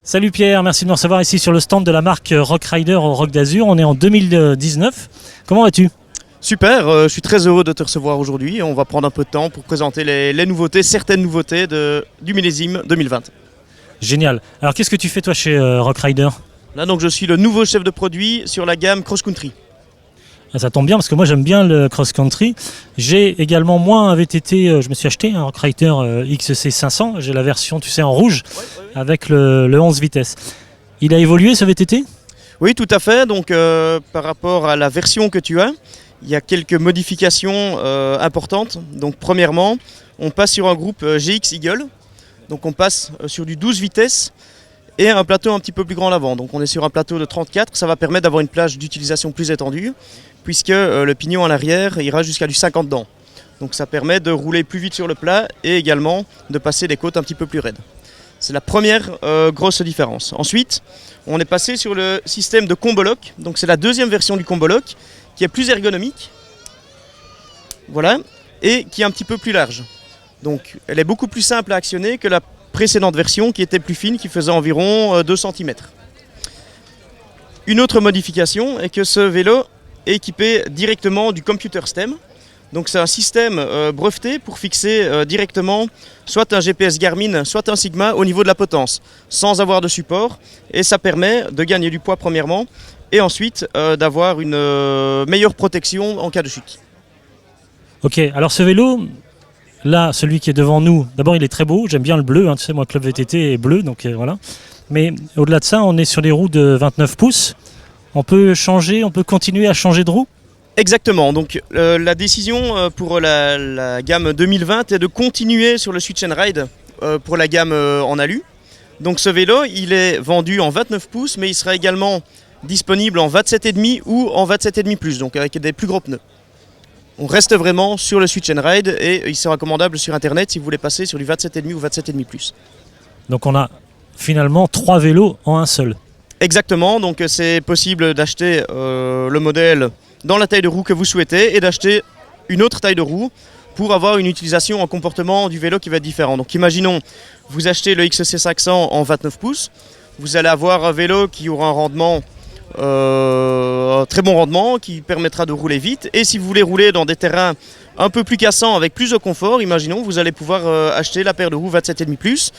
Salut Pierre, merci de nous recevoir ici sur le stand de la marque Rock Rider au Roc d'Azur. On est en 2019. Comment vas-tu? Super, je suis très heureux de te recevoir aujourd'hui. On va prendre un peu de temps pour présenter les nouveautés, certaines nouveautés du millésime 2020. Génial. Alors qu'est-ce que tu fais toi chez Rock Rider? Là donc je suis le nouveau chef de produit sur la gamme Cross Country. Ça tombe bien parce que moi j'aime bien le cross-country. J'ai également moi un VTT, je me suis acheté un Rock Rider XC 500. J'ai la version tu sais en rouge avec le 11 vitesses. Il a évolué ce VTT? Oui tout à fait, donc par rapport à la version que tu as, il y a quelques modifications importantes. Donc premièrement, on passe sur un groupe GX Eagle. Donc on passe sur du 12 vitesses et un plateau un petit peu plus grand à l'avant. Donc on est sur un plateau de 34, ça va permettre d'avoir une plage d'utilisation plus étendue puisque le pignon à l'arrière ira jusqu'à du 50 dents. Donc ça permet de rouler plus vite sur le plat et également de passer des côtes un petit peu plus raides. C'est la première grosse différence. Ensuite, on est passé sur le système de combo lock. Donc c'est la deuxième version du combo lock qui est plus ergonomique. Voilà, et qui est un petit peu plus large. Donc elle est beaucoup plus simple à actionner que la précédente version qui était plus fine, qui faisait environ 2 cm. Une autre modification est que ce vélo est équipé directement du computer stem. Donc c'est un système breveté pour fixer directement soit un GPS Garmin, soit un Sigma au niveau de la potence, sans avoir de support. Et ça permet de gagner du poids premièrement, et ensuite d'avoir une meilleure protection en cas de chute. Ok, alors ce vélo, là, celui qui est devant nous, d'abord il est très beau, j'aime bien le bleu, tu sais moi Club VTT est bleu, donc voilà. Mais au-delà de ça, on est sur des roues de 29 pouces. On peut changer, on peut continuer à changer de roue? Exactement, donc la décision pour la gamme 2020 est de continuer sur le Switch and Ride pour la gamme en alu. Donc ce vélo, il est vendu en 29 pouces, mais il sera également disponible en 27,5 ou en 27,5+, donc avec des plus gros pneus. On reste vraiment sur le Switch and Ride et il sera commandable sur internet si vous voulez passer sur du 27,5 ou 27,5+. Donc on a finalement 3 vélos en un seul. Exactement, donc c'est possible d'acheter le modèle dans la taille de roue que vous souhaitez et d'acheter une autre taille de roue pour avoir une utilisation, un comportement du vélo qui va être différent. Donc imaginons, vous achetez le XC 500 en 29 pouces, vous allez avoir un vélo qui aura un rendement, un très bon rendement, qui permettra de rouler vite. Et si vous voulez rouler dans des terrains un peu plus cassants avec plus de confort, imaginons, vous allez pouvoir acheter la paire de roues 27,5+,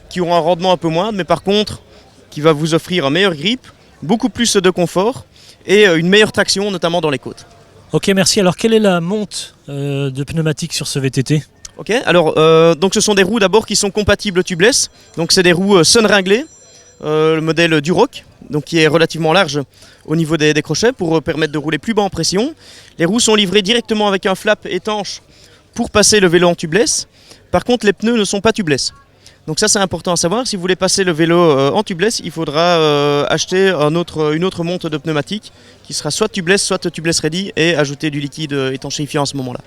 qui aura un rendement un peu moindre, mais par contre, qui va vous offrir un meilleur grip, beaucoup plus de confort et une meilleure traction, notamment dans les côtes. Ok, merci. Alors, quelle est la monte de pneumatiques sur ce VTT? Ok, alors donc ce sont des roues d'abord qui sont compatibles tubeless. Donc c'est des roues Sun-Ringley, le modèle Duroc, donc qui est relativement large au niveau des crochets pour permettre de rouler plus bas en pression. Les roues sont livrées directement avec un flap étanche pour passer le vélo en tubeless. Par contre, les pneus ne sont pas tubeless. Donc ça c'est important à savoir, si vous voulez passer le vélo en tubeless, il faudra acheter une autre monte de pneumatiques qui sera soit tubeless ready et ajouter du liquide étanchéifiant à ce moment-là.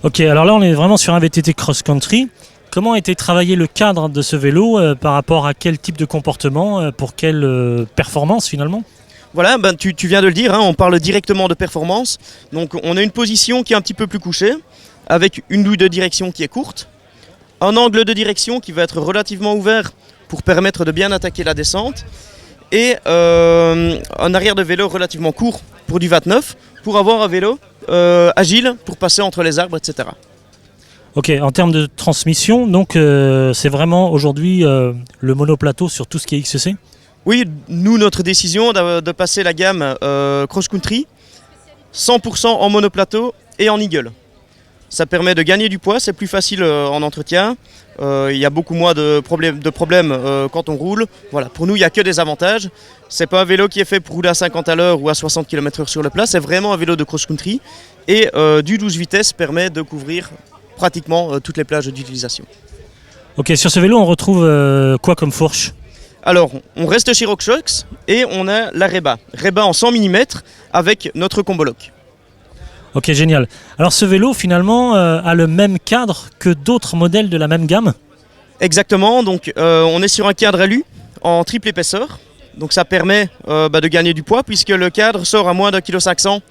Ok, alors là on est vraiment sur un VTT cross-country. Comment a été travaillé le cadre de ce vélo par rapport à quel type de comportement, pour quelle performance finalement? Voilà, tu viens de le dire, on parle directement de performance. Donc on a une position qui est un petit peu plus couchée, avec une douille de direction qui est courte. Un angle de direction qui va être relativement ouvert pour permettre de bien attaquer la descente et un arrière de vélo relativement court pour du 29 pour avoir un vélo agile pour passer entre les arbres, etc. Ok, en termes de transmission, donc c'est vraiment aujourd'hui le monoplateau sur tout ce qui est XC? Oui, nous notre décision de passer la gamme Cross Country 100% en monoplateau et en Eagle. Ça permet de gagner du poids, c'est plus facile en entretien. Il y a beaucoup moins de problèmes quand on roule. Voilà, pour nous, il n'y a que des avantages. C'est pas un vélo qui est fait pour rouler à 50 à l'heure ou à 60 km/h sur le plat. C'est vraiment un vélo de cross-country. Et du 12 vitesses permet de couvrir pratiquement toutes les plages d'utilisation. Ok, sur ce vélo, on retrouve quoi comme fourche? Alors, on reste chez RockShox et on a la Reba. Reba en 100 mm avec notre combo lock. Ok, génial. Alors ce vélo, finalement, a le même cadre que d'autres modèles de la même gamme? Exactement, donc on est sur un cadre alu en triple épaisseur. Donc ça permet de gagner du poids puisque le cadre sort à moins d'1,5 kg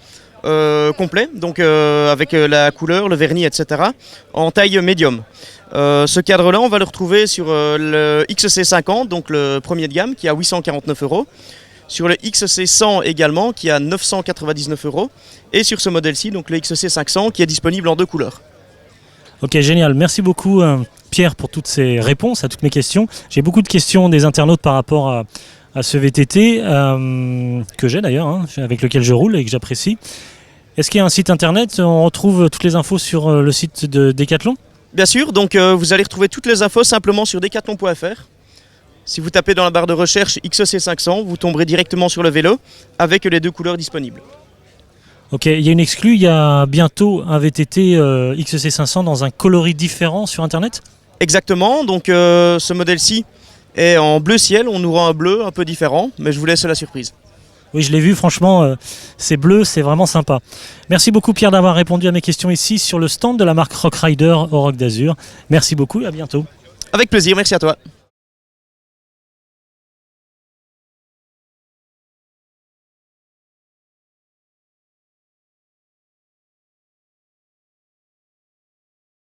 complet, donc avec la couleur, le vernis, etc., en taille médium. Ce cadre-là, on va le retrouver sur le XC50, donc le premier de gamme, qui a 849 €. Sur le XC100 également, qui a 999 €. Et sur ce modèle-ci, donc le XC500, qui est disponible en 2 couleurs. Ok, génial. Merci beaucoup Pierre pour toutes ces réponses à toutes mes questions. J'ai beaucoup de questions des internautes par rapport à ce VTT, que j'ai d'ailleurs, hein, avec lequel je roule et que j'apprécie. Est-ce qu'il y a un site internet? On retrouve toutes les infos sur le site de Decathlon? Bien sûr, donc vous allez retrouver toutes les infos simplement sur decathlon.fr. Si vous tapez dans la barre de recherche XC500, vous tomberez directement sur le vélo avec les 2 couleurs disponibles. Ok, il y a une exclue, il y a bientôt un VTT XC500 dans un coloris différent sur internet? Exactement, donc ce modèle-ci est en bleu ciel, on nous rend un bleu un peu différent, mais je vous laisse la surprise. Oui, je l'ai vu, franchement, c'est bleu, c'est vraiment sympa. Merci beaucoup Pierre d'avoir répondu à mes questions ici sur le stand de la marque Rock Rider au Rock d'Azur. Merci beaucoup et à bientôt. Avec plaisir, merci à toi.